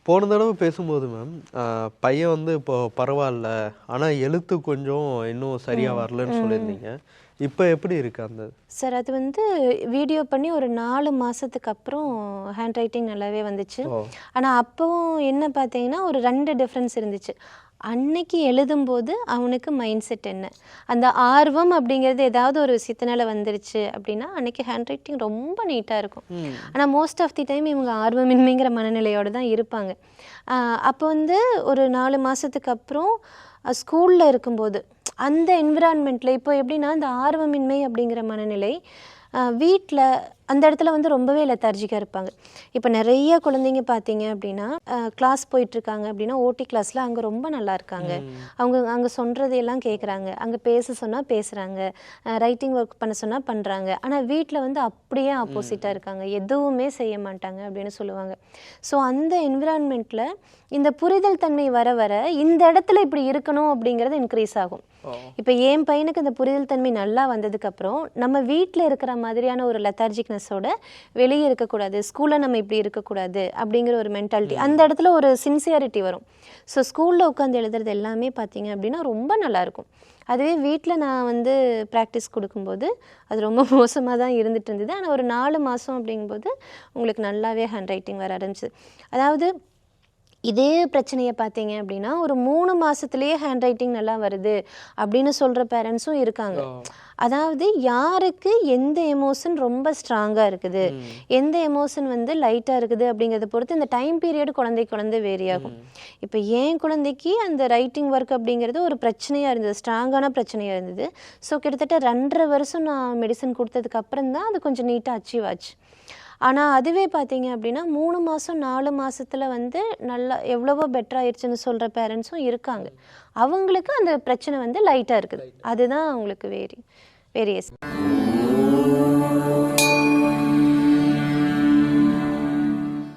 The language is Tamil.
போன தடவை பேசும்போது மேம் பையன் வந்து இப்போ பரவாயில்ல, ஆனால் எழுத்து கொஞ்சம் இன்னும் சரியாக வரலன்னு சொல்லியிருந்தீங்க. இப்போ எப்படி இருக்கு அந்த? சார் அது வந்து வீடியோ பண்ணி ஒரு 4 மாதத்துக்கு அப்புறம் ஹேண்ட் ரைட்டிங் நல்லாவே வந்துச்சு. ஆனால் அப்போவும் என்ன பார்த்தீங்கன்னா ஒரு 2 டிஃப்ரென்ஸ் இருந்துச்சு. அன்னைக்கு எழுதும்போது அவனுக்கு மைண்ட் செட் என்ன, அந்த ஆர்வம் அப்படிங்கிறது ஏதாவது ஒரு விஷயத்தினால வந்துருச்சு அப்படின்னா அன்னைக்கு ஹேண்ட் ரைட்டிங் ரொம்ப நீட்டாக இருக்கும். ஆனால் மோஸ்ட் ஆஃப் தி டைம் இவங்க ஆர்வமின்மைங்கிற மனநிலையோடு தான் இருப்பாங்க. அப்போ வந்து ஒரு 4 மாதத்துக்கு அப்புறம் ஸ்கூலில் இருக்கும்போது அந்த என்விரான்மெண்ட்டில் இப்போ எப்படின்னா இந்த ஆர்வமின்மை அப்படிங்கிற மனநிலை வீட்டில் அந்த இடத்துல வந்து ரொம்பவே லெத்தார்ஜிக்காக இருப்பாங்க. இப்போ நிறைய குழந்தைங்க பார்த்தீங்க அப்படின்னா கிளாஸ் போயிட்டுருக்காங்க அப்படின்னா ஓடி கிளாஸில் அங்கே ரொம்ப நல்லா இருக்காங்க. அங்கே சொல்கிறதையெல்லாம் கேட்குறாங்க, அங்கே பேச சொன்னால் பேசுகிறாங்க, ரைட்டிங் ஒர்க் பண்ண சொன்னால் பண்ணுறாங்க. ஆனால் வீட்டில் வந்து அப்படியே ஆப்போசிட்டாக இருக்காங்க, எதுவுமே செய்ய மாட்டாங்க அப்படின்னு சொல்லுவாங்க. ஸோ அந்த என்விரான்மெண்ட்டில் இந்த புரிதல் தன்மை வர வர இந்த இடத்துல இப்படி இருக்கணும் அப்படிங்கிறது இன்க்ரீஸ் ஆகும். இப்போ என் பையனுக்கு இந்த புரிதல் தன்மை நல்லா வந்ததுக்கப்புறம் நம்ம வீட்டில் இருக்கிற மாதிரியான ஒரு லெத்தார்ஜிக்னஸோட வெளியே இருக்கக்கூடாது, ஸ்கூலில் நம்ம இப்படி இருக்கக்கூடாது அப்படிங்கிற ஒரு மென்டாலிட்டி, அந்த இடத்துல ஒரு சின்சியாரிட்டி வரும். ஸோ ஸ்கூலில் உட்காந்து எழுதுறது எல்லாமே பார்த்தீங்க அப்படின்னா ரொம்ப நல்லாயிருக்கும். அதுவே வீட்டில் நான் வந்து ப்ராக்டிஸ் கொடுக்கும்போது அது ரொம்ப மோசமாக தான் இருந்துகிட்டு இருந்தது. ஆனால் ஒரு 4 மாதம் அப்படிங்கும்போது உங்களுக்கு நல்லாவே ஹேண்ட் ரைட்டிங் வர ஆரம்பிச்சிது. அதாவது இதே பிரச்சனையை பார்த்தீங்க அப்படின்னா ஒரு 3 மாதத்துலேயே ஹேண்ட் ரைட்டிங் நல்லா வருது அப்படின்னு சொல்கிற பேரண்ட்ஸும் இருக்காங்க. அதாவது யாருக்கு எந்த எமோஷன் ரொம்ப ஸ்ட்ராங்காக இருக்குது, எந்த எமோஷன் வந்து லைட்டாக இருக்குது அப்படிங்கிறத பொறுத்து இந்த டைம் பீரியட் குழந்தை வேரி ஆகும். இப்போ என் குழந்தைக்கு அந்த ரைட்டிங் ஒர்க் அப்படிங்கிறது ஒரு பிரச்சனையாக இருந்தது, ஸ்ட்ராங்கான பிரச்சனையாக இருந்தது. ஸோ கிட்டத்தட்ட 2.5 வருஷம் நான் மெடிசன் கொடுத்ததுக்கு அப்புறம் தான் அது கொஞ்சம் நீட்டாக அச்சீவ் ஆச்சு. ஆனால் அதுவே பார்த்தீங்க அப்படின்னா 3 மாதம் 4 மாதத்தில் வந்து நல்லா எவ்வளவோ பெட்டர் ஆயிடுச்சுன்னு சொல்கிற பேரண்ட்ஸும் இருக்காங்க. அவங்களுக்கு அந்த பிரச்சனை வந்து லைட்டாக இருக்குது, அதுதான் அவங்களுக்கு வேரியஸ்.